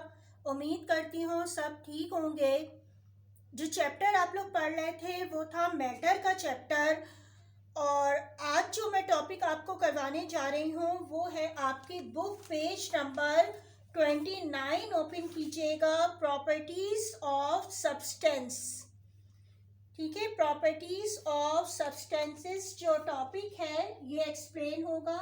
सब। उम्मीद करती हूँ सब ठीक होंगे। जो चैप्टर आप लोग पढ़ रहे थे वो था मैटर का चैप्टर, और आज जो मैं टॉपिक आपको करवाने जा रही हूँ वो है आपकी बुक पेज नंबर 29 ओपन कीजिएगा, प्रॉपर्टीज ऑफ सब्सटेंस। ठीक है, प्रॉपर्टीज ऑफ सब्सटेंसेस जो टॉपिक है ये एक्सप्लेन होगा।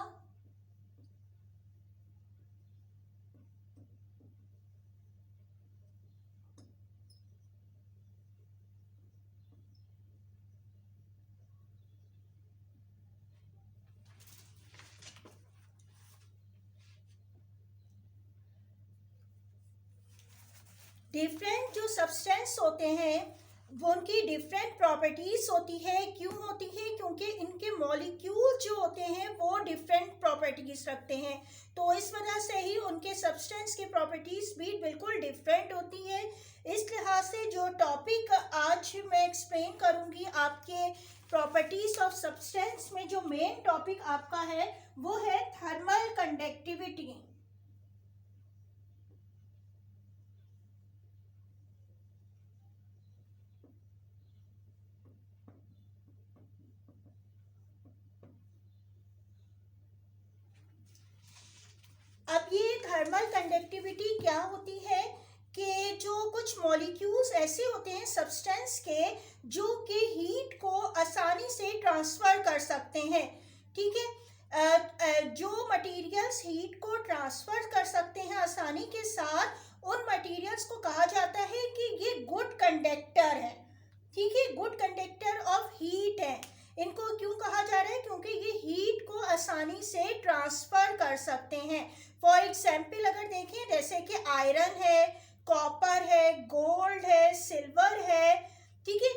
डिफरेंट जो सब्सटेंस होते हैं वो उनकी डिफरेंट प्रॉपर्टीज होती है। क्यों होती है? क्योंकि इनके मॉलिक्यूल जो होते हैं वो डिफरेंट प्रॉपर्टीज रखते हैं, तो इस वजह से ही उनके सब्सटेंस की प्रॉपर्टीज भी बिल्कुल डिफरेंट होती है। इस लिहाज से जो टॉपिक आज मैं एक्सप्लेन करूंगी आपके प्रॉपर्टीज ऑफ सब्सटेंस में, जो मेन टॉपिक आपका है वो है थर्मल कंडक्टिविटी। अब ये थर्मल कंडक्टिविटी क्या होती है कि जो कुछ मॉलिक्यूल्स ऐसे होते हैं सब्सटेंस के जो कि हीट को आसानी से ट्रांसफर कर सकते हैं। ठीक है, जो मटेरियल्स हीट को ट्रांसफर कर सकते हैं आसानी के साथ, उन मटेरियल्स को कहा जाता है कि ये गुड कंडक्टर है। ठीक है, गुड कंडक्टर ऑफ हीट है। इनको क्यों कहा जा रहा है? क्योंकि ये हीट को आसानी से ट्रांसफर कर सकते हैं। फॉर एग्जाम्पल अगर देखें, जैसे कि आयरन है, कॉपर है, गोल्ड है, सिल्वर है। ठीक है,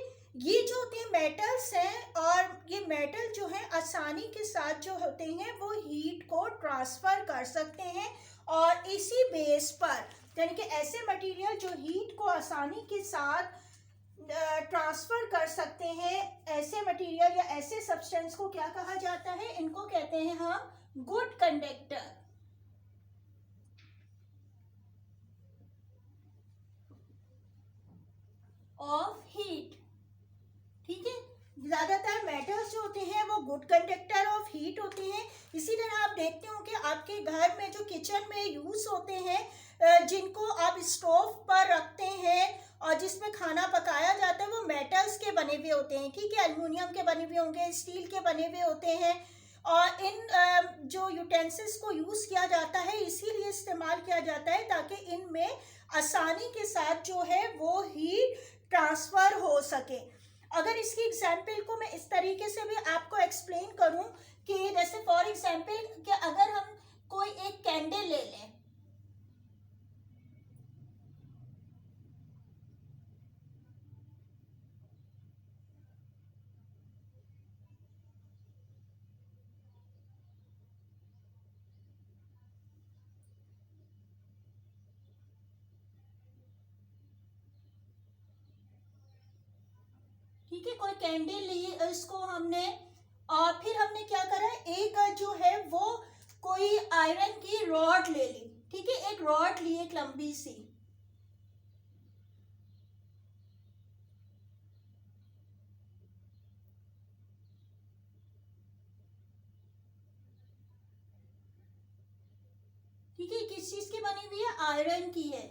ये जो होते हैं मेटल्स हैं, और ये मेटल जो है आसानी के साथ जो होते हैं वो हीट को ट्रांसफर कर सकते हैं। और इसी बेस पर, यानी कि ऐसे मटेरियल जो हीट को आसानी के साथ ट्रांसफर कर सकते हैं, ऐसे मटेरियल या ऐसे सब्सटेंस को क्या कहा जाता है? इनको कहते हैं हम गुड कंडक्टर ऑफ हीट। ठीक है, ज्यादातर मेटल्स जो होते हैं वो गुड कंडक्टर ऑफ हीट होते हैं। इसी तरह आप देखते हो कि आपके घर में जो किचन में यूज होते हैं, जिनको आप स्टोव पर रखते हैं और जिसमें खाना पकाया जाता है, वो मेटल्स के बने हुए होते हैं। ठीक है, एल्युमिनियम के बने हुए होंगे, स्टील के बने हुए होते हैं। और इन जो यूटेंसिल्स को यूज किया जाता है इसीलिए इस्तेमाल किया जाता है ताकि इनमें आसानी के साथ जो है वो हीट ट्रांसफर हो सके। अगर इसकी एग्जाम्पल को मैं इस तरीके से भी आपको एक्सप्लेन करूं कि जैसे फॉर एग्जाम्पल कि अगर हम कोई एक कैंडल ले लें, ठीक है, कोई कैंडल ली, इसको हमने, और फिर हमने क्या करा, एक जो है वो कोई आयरन की रॉड ले ली। ठीक है, एक रॉड ली, एक लंबी सी। ठीक है, किस चीज की बनी हुई है? आयरन की है।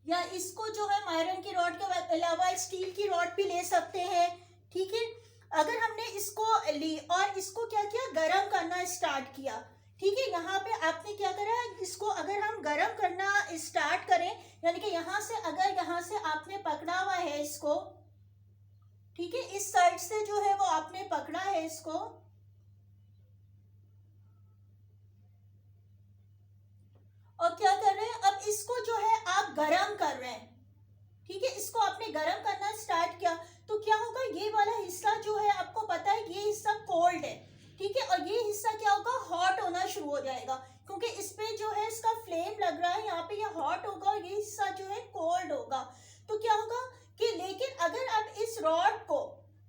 या इसको जो है आयरन की रॉड के अलावा स्टील की रॉड भी ले सकते हैं। ठीक है, अगर हमने इसको ली और इसको क्या किया, गरम करना स्टार्ट किया। ठीक है, यहाँ पे आपने क्या करा, इसको अगर हम गरम करना स्टार्ट करें, यानी कि यहाँ से, अगर यहाँ से आपने पकड़ा हुआ है इसको, ठीक है, इस साइड से जो है वो आपने पकड़ा है इसको, और क्या कर रहे हैं, अब इसको जो है आप गरम कर रहे हैं। ठीक है, इसको आपने गरम करना स्टार्ट किया तो क्या होगा, ये वाला हिस्सा जो है आपको पता है ये हिस्सा कोल्ड है। ठीक है, और ये हिस्सा क्या होगा, हॉट होना शुरू हो जाएगा, क्योंकि इस पे जो है इसका फ्लेम लग रहा है, यहाँ पे ये हॉट होगा और ये हिस्सा जो है कोल्ड होगा। तो क्या होगा कि, लेकिन अगर आप इस रॉड को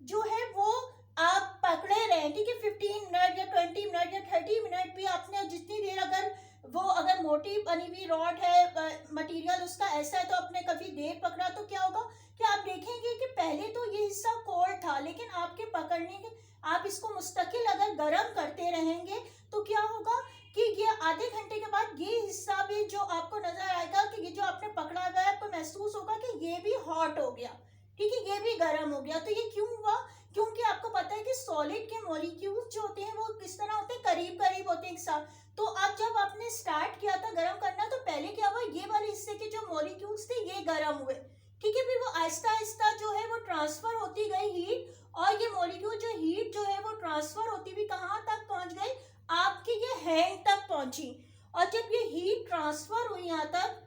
जो है वो आप पकड़े रहे, ठीक है, 15 मिनट या 20 मिनट या 30 मिनट भी आपने जितनी देर, अगर वो अगर मोटा मोटी बनी हुई रॉड है, मटेरियल उसका ऐसा है, तो आपने कभी देख पकड़ा तो क्या होगा कि आप देखेंगे कि पहले तो ये हिस्सा कोल्ड था, लेकिन आपके पकड़ने के आप इसको मुस्तकिल अगर गर्म करते रहेंगे तो क्या होगा कि ये आधे घंटे के बाद ये हिस्सा भी जो आपको नजर आएगा कि ये जो आपने पकड़ा हुआ है, आपको महसूस होगा कि ये भी हॉट हो गया, ठीक है, ये भी गर्म हो गया। तो ये क्यों हुआ? क्योंकि आपको पता है कि सॉलिड के मॉलिक्यूल्स जो होते हैं वो किस तरह होते हैं, करीब करीब होते हैं एक साथ। तो अब जब आपने स्टार्ट किया था गर्म करना, तो पहले क्या हुआ, ये वाले हिस्से के जो मॉलिक्यूल्स थे ये गर्म हुए, ठीक है, फिर वो आहिस्ता आहिस्ता जो है वो ट्रांसफर होती गई हीट, और ये मॉलिक्यूल जो हीट जो है वो ट्रांसफर होती हुई कहाँ तक पहुंच गई, आपके ये हैंड तक पहुंची। और जब ये हीट ट्रांसफर हुई यहाँ तक,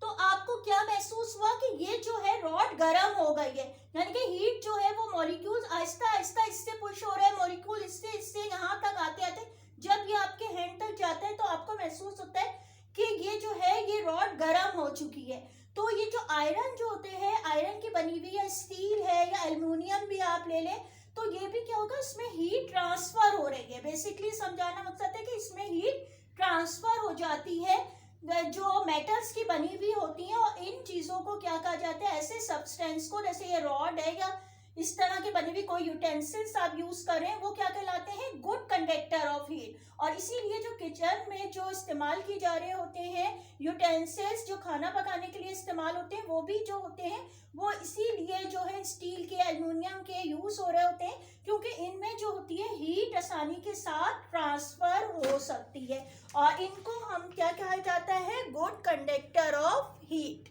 तो आपको क्या महसूस हुआ कि ये जो है रॉड गर्म हो गई है, यानी कि हीट जो है वो मॉलिक्यूल्स आहिस्ता आहिस्ता इससे पुश हो रहे हैं, मॉलिक्यूल इससे इससे यहाँ तक आते आते जब ये आपके हैंड तक जाता है तो आपको महसूस होता है कि ये जो है ये रॉड गर्म हो चुकी है। तो ये जो आयरन जो होते हैं, आयरन की बनी हुई या स्टील है या एल्युमिनियम भी आप ले लें, तो ये भी क्या होगा, इसमें हीट ट्रांसफर हो रही है। बेसिकली समझाना मकसद है कि इसमें हीट ट्रांसफर हो जाती है जो मेटल्स की बनी हुई होती हैं, और इन चीजों को क्या कहा जाता है, ऐसे सब्सटेंस को, जैसे ये रॉड है या इस तरह की बनी हुई कोई यूटेंसिल्स आप यूज कर रहे हैं, वो क्या कहलाते हैं, गुड कंडक्टर ऑफ हीट। और इसीलिए जो किचन में जो इस्तेमाल की जा रहे होते हैं यूटेंसिल्स, जो खाना पकाने के लिए इस्तेमाल होते हैं, वो भी जो होते हैं वो इसीलिए जो है स्टील के, एल्युमिनियम के यूज हो रहे होते हैं, क्योंकि इनमें जो होती है हीट आसानी के साथ ट्रांसफर हो सकती है, और इनको हम क्या कहा जाता है, गुड कंडक्टर ऑफ हीट।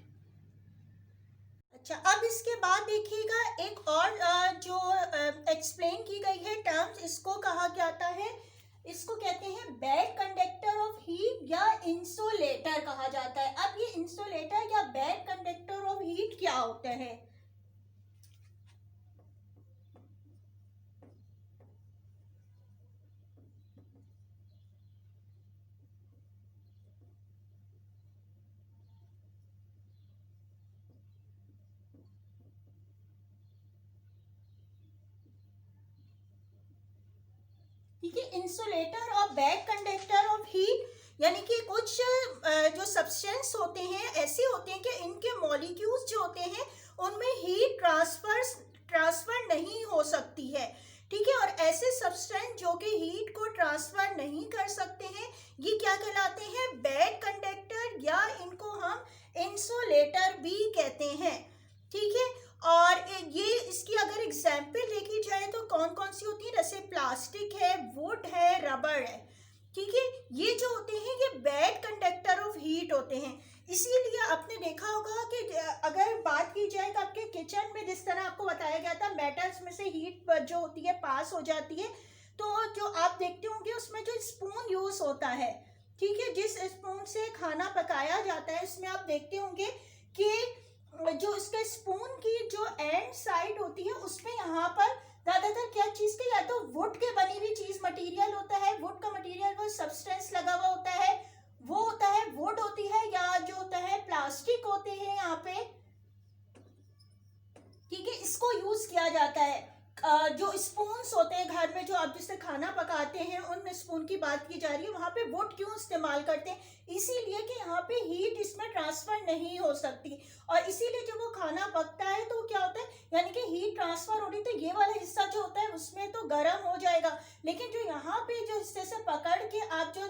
अच्छा, अब इसके बाद देखिएगा एक और जो एक्सप्लेन की गई है टर्म्स, इसको कहा जाता है, इसको कहते हैं बैड कंडक्टर ऑफ हीट या इंसुलेटर कहा जाता है। अब ये इंसुलेटर या बैड कंडक्टर ऑफ हीट क्या होता है? ठीक है, इंसुलेटर और बैड कंडक्टर ऑफ हीट, यानी कि कुछ जो सब्सटेंस होते हैं ऐसे होते हैं कि इनके मॉलिक्यूल्स जो होते हैं उनमें हीट ट्रांसफर नहीं हो सकती है, ठीक है, और ऐसे सब्सटेंस जो कि हीट को ट्रांसफर नहीं कर सकते हैं ये क्या कहलाते हैं, बैड कंडक्टर, या इनको हम इंसुलेटर भी कहते हैं, ठीक है। और ये इसकी अगर एग्जाम्पल देखी जाए तो कौन कौन सी होती है, जैसे प्लास्टिक है, वुड है, रबर है, ठीक है, ये जो होते हैं ये बैड कंडक्टर ऑफ हीट होते हैं। इसीलिए आपने देखा होगा कि अगर बात की जाए तो आपके किचन में जिस तरह आपको बताया गया था मेटल्स में से हीट जो होती है पास हो जाती है, तो जो आप देखते होंगे उसमें जो स्पून यूज होता है, ठीक है, जिस स्पून से खाना पकाया जाता है उसमें आप देखते होंगे कि जो इसके स्पून की जो एंड साइड होती है उसमें यहाँ पर ज्यादातर क्या चीज के, या तो वुड के बनी हुई चीज मटेरियल होता है, वुड का मटेरियल वो सब्सटेंस लगा हुआ होता है, वो होता है वुड होती है, या जो होता है प्लास्टिक होते हैं यहाँ पे, ठीक है, इसको यूज किया जाता है। जो स्पून्स होते हैं घर में जो आप जिससे खाना पकाते हैं उन स्पून की बात की जा रही है, वहां पे वुड क्यों इस्तेमाल करते हैं, इसीलिए कि यहाँ पे हीट इसमें ट्रांसफर नहीं हो सकती, और इसीलिए जब वो खाना पकता है तो क्या होता है, यानी कि हीट ट्रांसफर हो रही, तो ये वाला हिस्सा जो होता है उसमें तो गर्म हो जाएगा, लेकिन जो यहाँ पे जो हिस्से से पकड़ के आप जो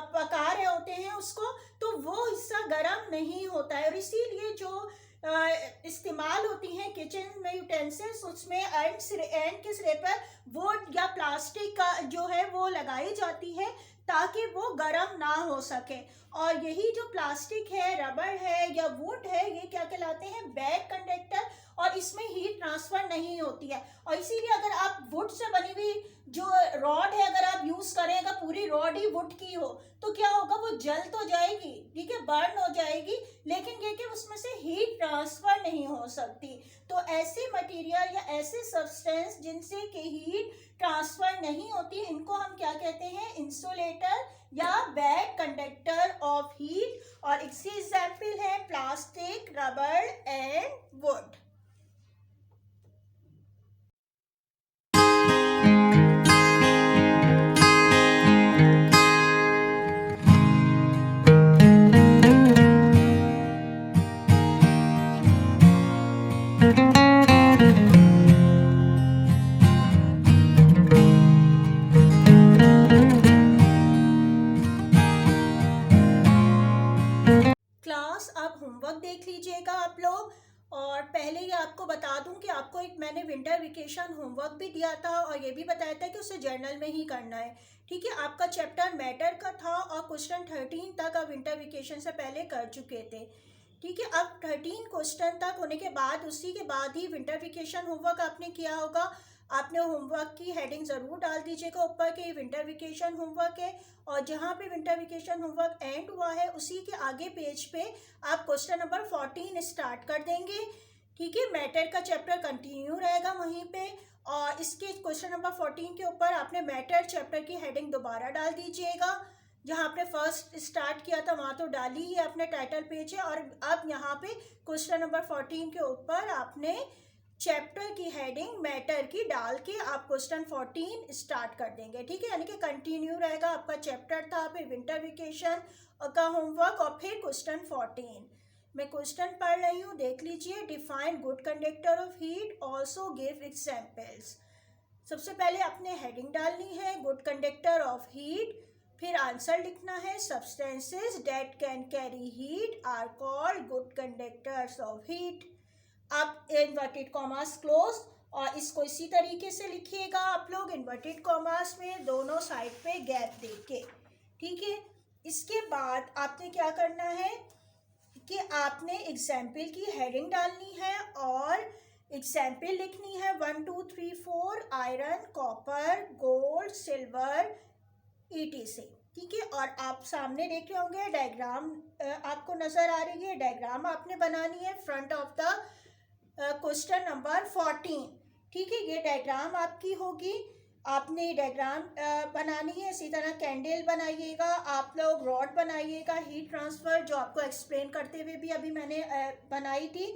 पका रहे होते हैं उसको, तो वो हिस्सा गर्म नहीं होता है, और इसीलिए जो इस्तेमाल होती हैं किचन में यूटेंसिल्स, उसमें एंड के सिरे पर वुड या प्लास्टिक का जो है वो लगाई जाती है ताकि वो गर्म ना हो सके। और यही जो प्लास्टिक है, रबर है या वुड है, ये क्या कहलाते हैं, बैड कंडक्टर, और इसमें हीट ट्रांसफर नहीं होती है। और इसीलिए अगर आप वुड से बनी हुई जो रॉड है अगर आप यूज करें, अगर पूरी रॉड ही वुड की हो तो क्या होगा, वो जल तो जाएगी, ठीक है, बर्न हो जाएगी, लेकिन ये कि उसमें से हीट ट्रांसफर नहीं हो सकती। तो ऐसे मटेरियल या ऐसे सब्सटेंस जिनसे कि हीट ट्रांसफर नहीं होती, इनको हम क्या कहते हैं, इंसुलेटर या बैड कंडक्टर ऑफ हीट। और इसकी एग्जाम्पल है प्लास्टिक, रबर एंड वुड। आपको एक मैंने विंटर वेकेशन होमवर्क भी दिया था और ये भी बताया था कि उसे जर्नल में ही करना है। ठीक है, आपका चैप्टर मैटर का था और क्वेश्चन 13 तक आप विंटर वेकेशन से पहले कर चुके थे। ठीक है, अब 13 क्वेश्चन तक होने के बाद उसी के बाद ही विंटर वेकेशन होमवर्क आपने किया होगा। आपने होमवर्क की हेडिंग ज़रूर डाल दीजिएगा ऊपर कि विंटर वेकेशन होमवर्क है, और जहाँ पे विंटर वेकेशन होमवर्क एंड हुआ है उसी के आगे पेज पे आप क्वेश्चन नंबर 14 स्टार्ट कर देंगे। ठीक है, मैटर का चैप्टर कंटिन्यू रहेगा वहीं पे, और इसके क्वेश्चन नंबर 14 के ऊपर आपने मैटर चैप्टर की हेडिंग दोबारा डाल दीजिएगा। जहाँ आपने फर्स्ट स्टार्ट किया था वहाँ तो डाली ही अपने टाइटल पेज है, और अब यहाँ पे क्वेश्चन नंबर 14 के ऊपर आपने चैप्टर की हेडिंग मैटर की डाल के आप क्वेश्चन 14 स्टार्ट कर देंगे। ठीक है, यानी कि कंटिन्यू रहेगा, आपका चैप्टर था, फिर विंटर वेकेशन का होमवर्क और फिर क्वेश्चन 14। मैं क्वेश्चन पढ़ रही हूँ, देख लीजिए। Define good conductor of heat, also give examples. सबसे पहले आपने हेडिंग डालनी है गुड कंडक्टर ऑफ हीट, फिर आंसर लिखना है substances that can carry heat are called good conductors of heat. आप इन्वर्टेड कॉमास क्लोज, और इसको इसी तरीके से लिखिएगा आप लोग इन्वर्टेड कॉमास में दोनों साइड पे गैप देके। ठीक है, इसके बाद आपने क्या करना है कि आपने एग्जाम्पल की हेडिंग डालनी है और एग्जाम्पल लिखनी है 1 2 3 4 iron, copper, gold, silver, ETC। ठीक है, और आप सामने देख रहे होंगे डायग्राम आपको नज़र आ रही है, डायग्राम आपने बनानी है front of the question number 14। ठीक है, ये डायग्राम आपकी होगी, आपने डायग्राम बनानी है। इसी तरह कैंडल बनाइएगा, आप लोग रॉड बनाइएगा, हीट ट्रांसफ़र जो आपको एक्सप्लेन करते हुए भी अभी मैंने बनाई थी।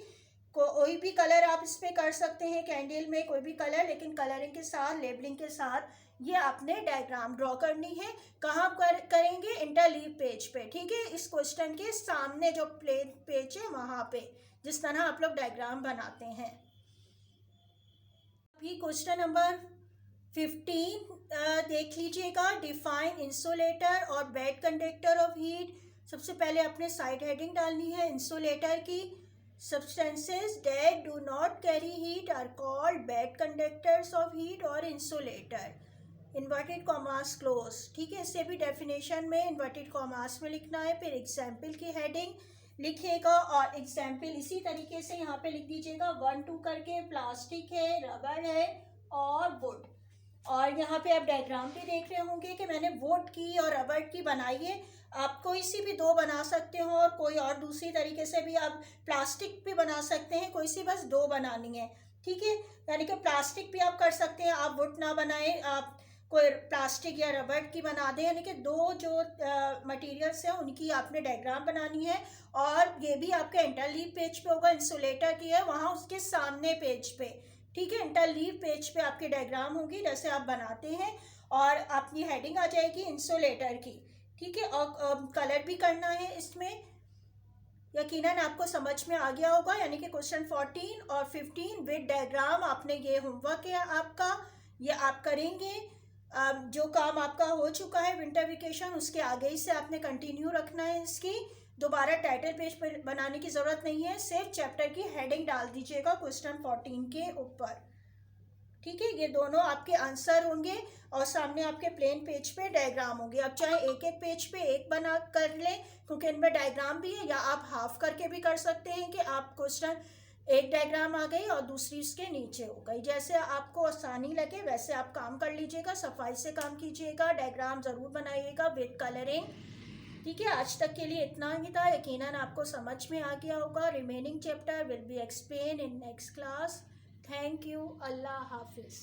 कोई भी कलर आप इस पर कर सकते हैं, कैंडल में कोई भी कलर, लेकिन कलरिंग के साथ, लेबलिंग के साथ ये आपने डायग्राम ड्रॉ करनी है। कहाँ करेंगे? इंटरलीव पेज पे। ठीक है, इस क्वेश्चन के सामने जो प्लेन पेज है वहाँ पे, जिस तरह आप लोग डायग्राम बनाते हैं। अभी क्वेश्चन नंबर 15 देख लीजिएगा। डिफाइन इंसुलेटर और बैड कंडक्टर ऑफ हीट। सबसे पहले अपने साइड हेडिंग डालनी है इंसुलेटर की। Substances that do not carry heat are called bad conductors of heat or insulator. Inverted commas close। ठीक है, इससे भी डेफिनेशन में इन्वर्टेड कॉमास में लिखना है। फिर एग्जाम्पल की हेडिंग लिखिएगा और एग्जाम्पल इसी तरीके से यहाँ पे लिख दीजिएगा 1 2 करके। प्लास्टिक है, रबर है और वुड। और यहाँ पे आप डायग्राम भी देख रहे होंगे कि मैंने वुड की और रबर की बनाई है। आप कोई सी भी दो बना सकते हो, और कोई और दूसरी तरीके से भी आप प्लास्टिक भी बना सकते हैं, कोई सी बस दो बनानी है। ठीक है, यानी कि प्लास्टिक भी आप कर सकते हैं, आप वुड ना बनाएं, आप कोई प्लास्टिक या रबर की बना दें। यानी कि दो जो मटेरियल्स हैं उनकी आपने डायग्राम बनानी है, और ये भी आपके इंटरलीव पेज पे होगा। इंसुलेटर की है वहाँ उसके सामने पेज पे। ठीक है, इंटरलीव पेज पे आपकी डायग्राम होगी जैसे आप बनाते हैं, और आपकी हेडिंग आ जाएगी इंसुलेटर की। ठीक है, और कलर भी करना है इसमें। यकीनन आपको समझ में आ गया होगा, यानी कि क्वेश्चन 14 और 15 विद डायग्राम आपने ये होमवर्क है आपका, ये आप करेंगे। जो काम आपका हो चुका है विंटर वेकेशन, उसके आगे ही से आपने कंटिन्यू रखना है। इसकी दोबारा टाइटल पेज पर बनाने की ज़रूरत नहीं है, सिर्फ चैप्टर की हेडिंग डाल दीजिएगा क्वेश्चन 14 के ऊपर। ठीक है, ये दोनों आपके आंसर होंगे और सामने आपके प्लेन पेज पे डायग्राम होंगे। आप चाहे एक एक पेज पे एक बना कर लें, क्योंकि इनमें डायग्राम भी है, या आप हाफ करके भी कर सकते हैं कि आप क्वेश्चन एक डायग्राम आ गई और दूसरी उसके नीचे हो गई। जैसे आपको आसानी लगे वैसे आप काम कर लीजिएगा, सफाई से काम कीजिएगा, डायग्राम ज़रूर बनाइएगा विद कलरिंग। ठीक है, आज तक के लिए इतना ही था। यकीनन आपको समझ में आ गया होगा। Remaining chapter will be explain in next class. Thank you. अल्लाह हाफिज़।